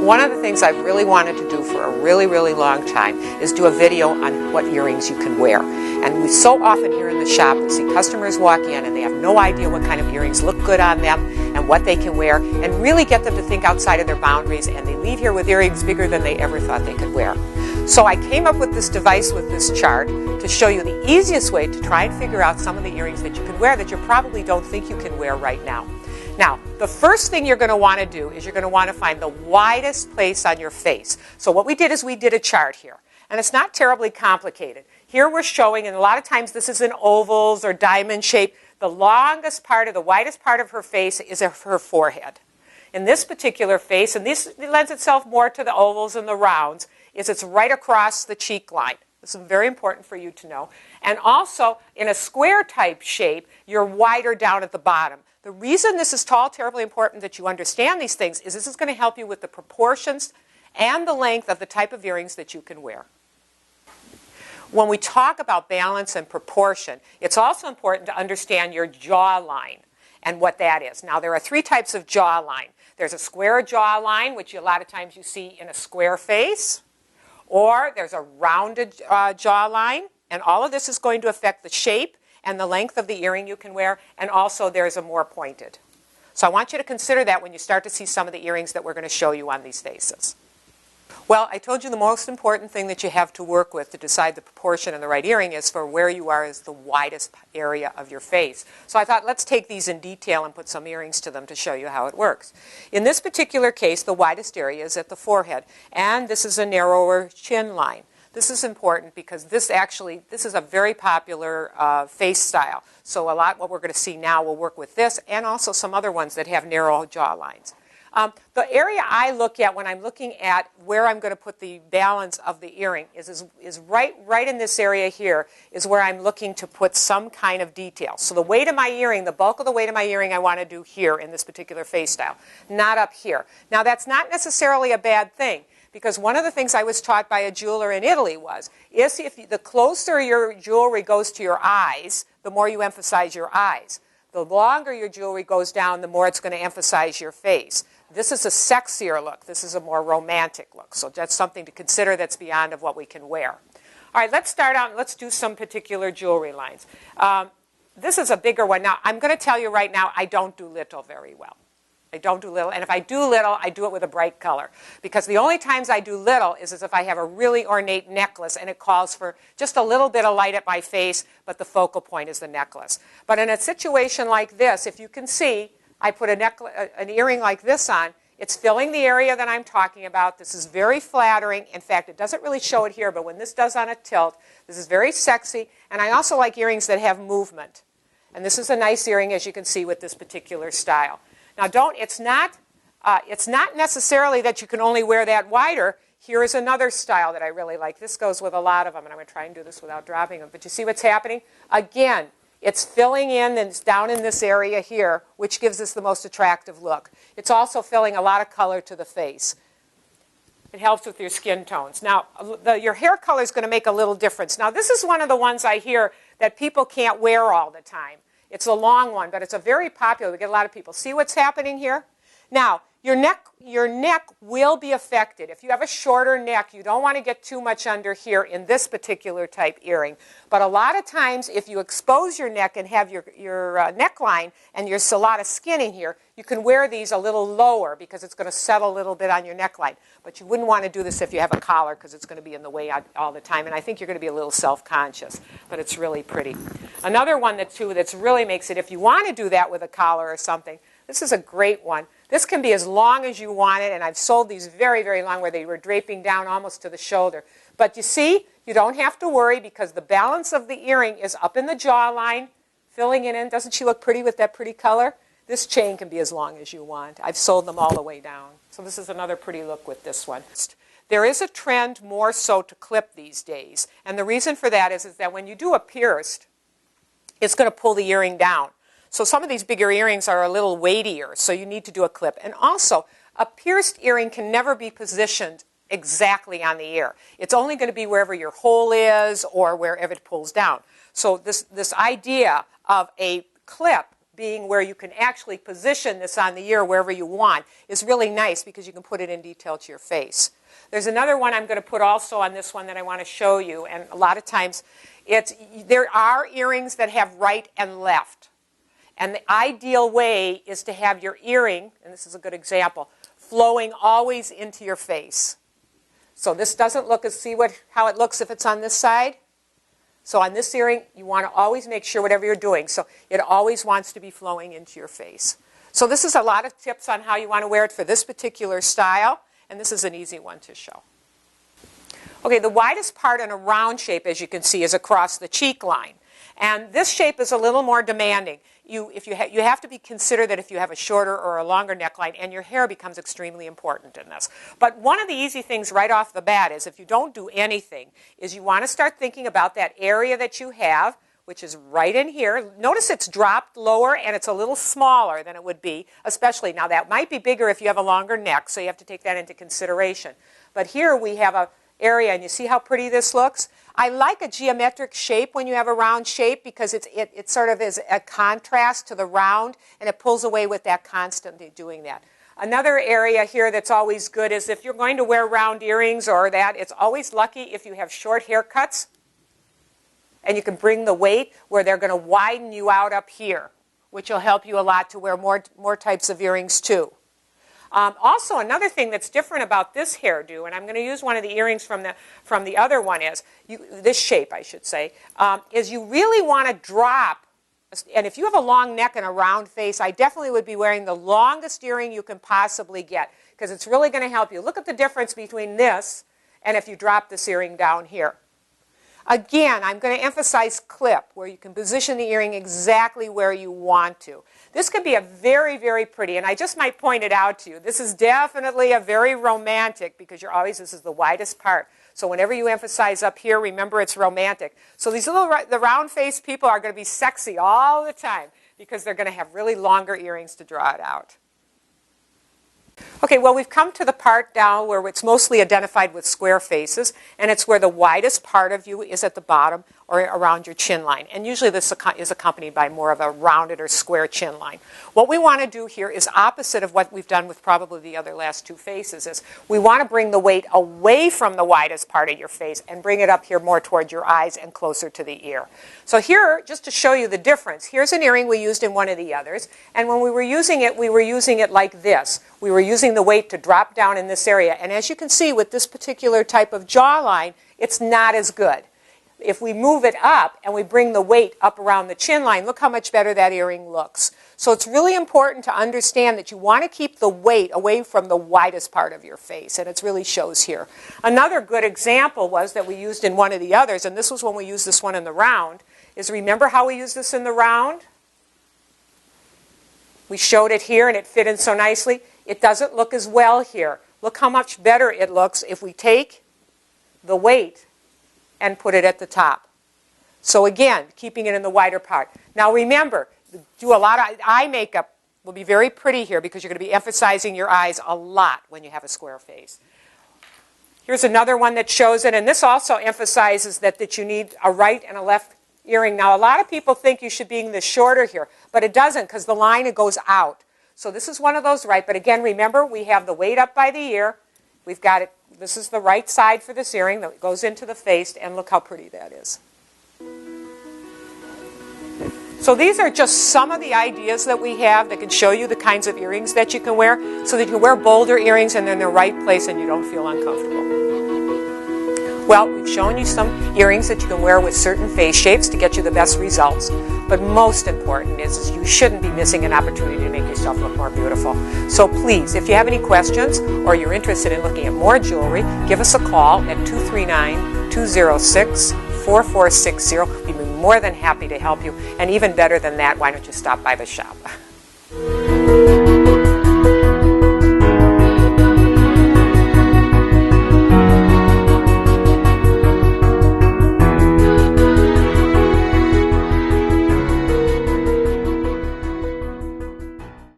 One of the things I've really wanted to do for a really, really long time is do a video on what earrings you can wear. And we so often here in the shop, we see customers walk in and they have no idea what kind of earrings look good on them and what they can wear, and really get them to think outside of their boundaries, and they leave here with earrings bigger than they ever thought they could wear. So I came up with this device with this chart to show you the easiest way to try and figure out some of the earrings that you can wear that you probably don't think you can wear right now. Now, the first thing you're going to want to do is you're going to want to find the widest place on your face. So what we did is we did a chart here. And it's not terribly complicated. Here we're showing, and a lot of times this is in ovals or diamond shape, the longest part of the widest part of her face is her forehead. In this particular face, and this lends itself more to the ovals and the rounds, is it's right across the cheek line. This is very important for you to know. And also, in a square type shape, you're wider down at the bottom. The reason this is terribly important that you understand these things is this is going to help you with the proportions and the length of the type of earrings that you can wear. When we talk about balance and proportion, it's also important to understand your jawline and what that is. Now, there are three types of jawline. There's a square jawline, which a lot of times you see in a square face, or there's a rounded jawline, and all of this is going to affect the shape and the length of the earring you can wear, and also there's a more pointed. So I want you to consider that when you start to see some of the earrings that we're going to show you on these faces. Well, I told you the most important thing that you have to work with to decide the proportion and the right earring is for where you are is the widest area of your face. So I thought, let's take these in detail and put some earrings to them to show you how it works. In this particular case, the widest area is at the forehead, and this is a narrower chin line. This is important because this is a very popular face style. So a lot what we're going to see now will work with this and also some other ones that have narrow jaw lines. The area I look at when I'm looking at where I'm going to put the balance of the earring is right in this area here is where I'm looking to put some kind of detail. So the weight of my earring, the bulk of the weight of my earring I want to do here in this particular face style, not up here. Now that's not necessarily a bad thing, because one of the things I was taught by a jeweler in Italy was, if the closer your jewelry goes to your eyes, the more you emphasize your eyes. The longer your jewelry goes down, the more it's going to emphasize your face. This is a sexier look. This is a more romantic look. So that's something to consider that's beyond of what we can wear. All right, let's start out and let's do some particular jewelry lines. This is a bigger one. Now, I'm going to tell you right now, I don't do little very well. I don't do little, and if I do little, I do it with a bright color. Because the only times I do little is as if I have a really ornate necklace and it calls for just a little bit of light at my face, but the focal point is the necklace. But in a situation like this, if you can see, I put an earring like this on. It's filling the area that I'm talking about. This is very flattering. In fact, it doesn't really show it here, but when this does on a tilt, this is very sexy. And I also like earrings that have movement. And this is a nice earring, as you can see, with this particular style. Now, it's not necessarily that you can only wear that wider. Here is another style that I really like. This goes with a lot of them, and I'm going to try and do this without dropping them. But you see what's happening? Again, it's filling in and it's down in this area here, which gives us the most attractive look. It's also filling a lot of color to the face. It helps with your skin tones. Now, your hair color is going to make a little difference. Now, this is one of the ones I hear that people can't wear all the time. It's a long one, but it's a very popular. We get a lot of people. See what's happening here? Now, your neck will be affected. If you have a shorter neck, you don't want to get too much under here in this particular type earring. But a lot of times, if you expose your neck and have your neckline and there's a lot of skin in here, you can wear these a little lower because it's going to settle a little bit on your neckline. But you wouldn't want to do this if you have a collar because it's going to be in the way all the time. And I think you're going to be a little self-conscious. But it's really pretty. Another one that really makes it, if you want to do that with a collar or something, this is a great one. This can be as long as you want it, and I've sold these very, very long where they were draping down almost to the shoulder. But you see, you don't have to worry because the balance of the earring is up in the jawline, filling it in. Doesn't she look pretty with that pretty color? This chain can be as long as you want. I've sold them all the way down. So this is another pretty look with this one. There is a trend more so to clip these days. And the reason for that is that when you do a pierced, it's going to pull the earring down. So some of these bigger earrings are a little weightier, so you need to do a clip. And also, a pierced earring can never be positioned exactly on the ear. It's only going to be wherever your hole is or wherever it pulls down. So this idea of a clip being where you can actually position this on the ear wherever you want is really nice because you can put it in detail to your face. There's another one I'm going to put also on this one that I want to show you, and a lot of times there are earrings that have right and left. And the ideal way is to have your earring, and this is a good example, flowing always into your face. So this doesn't look as, see how it looks if it's on this side? So on this earring, you want to always make sure whatever you're doing, so it always wants to be flowing into your face. So this is a lot of tips on how you want to wear it for this particular style, and this is an easy one to show. Okay, the widest part in a round shape, as you can see, is across the cheek line. And this shape is a little more demanding. You have to consider that if you have a shorter or a longer neckline, and your hair becomes extremely important in this. But one of the easy things right off the bat is, if you don't do anything, is you want to start thinking about that area that you have, which is right in here. Notice it's dropped lower and it's a little smaller than it would be, especially now that might be bigger if you have a longer neck, so you have to take that into consideration. But here we have a area, and you see how pretty this looks? I like a geometric shape when you have a round shape because it sort of is a contrast to the round, and it pulls away with that constantly doing that. Another area here that's always good is if you're going to wear round earrings or that, it's always lucky if you have short haircuts, and you can bring the weight where they're going to widen you out up here, which will help you a lot to wear more types of earrings too. Also, another thing that's different about this hairdo, and I'm going to use one of the earrings from the other one, is this shape, I should say, is you really want to drop. And if you have a long neck and a round face, I definitely would be wearing the longest earring you can possibly get, because it's really going to help you. Look at the difference between this and if you drop this earring down here. Again, I'm going to emphasize clip, where you can position the earring exactly where you want to. This could be a very, very pretty, and I just might point it out to you. This is definitely a very romantic, because this is the widest part. So whenever you emphasize up here, remember it's romantic. So these the round-faced people are going to be sexy all the time because they're going to have really longer earrings to draw it out. Okay, well, we've come to the part down where it's mostly identified with square faces, and it's where the widest part of you is at the bottom or around your chin line. And usually this is accompanied by more of a rounded or square chin line. What we want to do here is opposite of what we've done with probably the other last two faces, is we want to bring the weight away from the widest part of your face and bring it up here more toward your eyes and closer to the ear. So here, just to show you the difference, here's an earring we used in one of the others, and when we were using it like this. We were using the weight to drop down in this area, and as you can see with this particular type of jawline, it's not as good. If we move it up and we bring the weight up around the chin line, look how much better that earring looks. So it's really important to understand that you want to keep the weight away from the widest part of your face, and it really shows here. Another good example was that we used in one of the others, and this was when we used this one in the round, is remember how we used this in the round? We showed it here and it fit in so nicely. It doesn't look as well here. Look how much better it looks if we take the weight and put it at the top. So again, keeping it in the wider part. Now remember, do a lot of eye makeup will be very pretty here because you're going to be emphasizing your eyes a lot when you have a square face. Here's another one that shows it, and this also emphasizes that you need a right and a left earring. Now a lot of people think you should be the shorter here, but it doesn't because the line goes out. So this is one of those right, but again, remember we have the weight up by the ear. We've got it, this is the right side for this earring that goes into the face, and look how pretty that is. So these are just some of the ideas that we have that can show you the kinds of earrings that you can wear so that you can wear bolder earrings and they're in the right place and you don't feel uncomfortable. Well, we've shown you some earrings that you can wear with certain face shapes to get you the best results. But most important is you shouldn't be missing an opportunity to make yourself look more beautiful. So please, if you have any questions or you're interested in looking at more jewelry, give us a call at 239-206-4460. We'd be more than happy to help you. And even better than that, why don't you stop by the shop?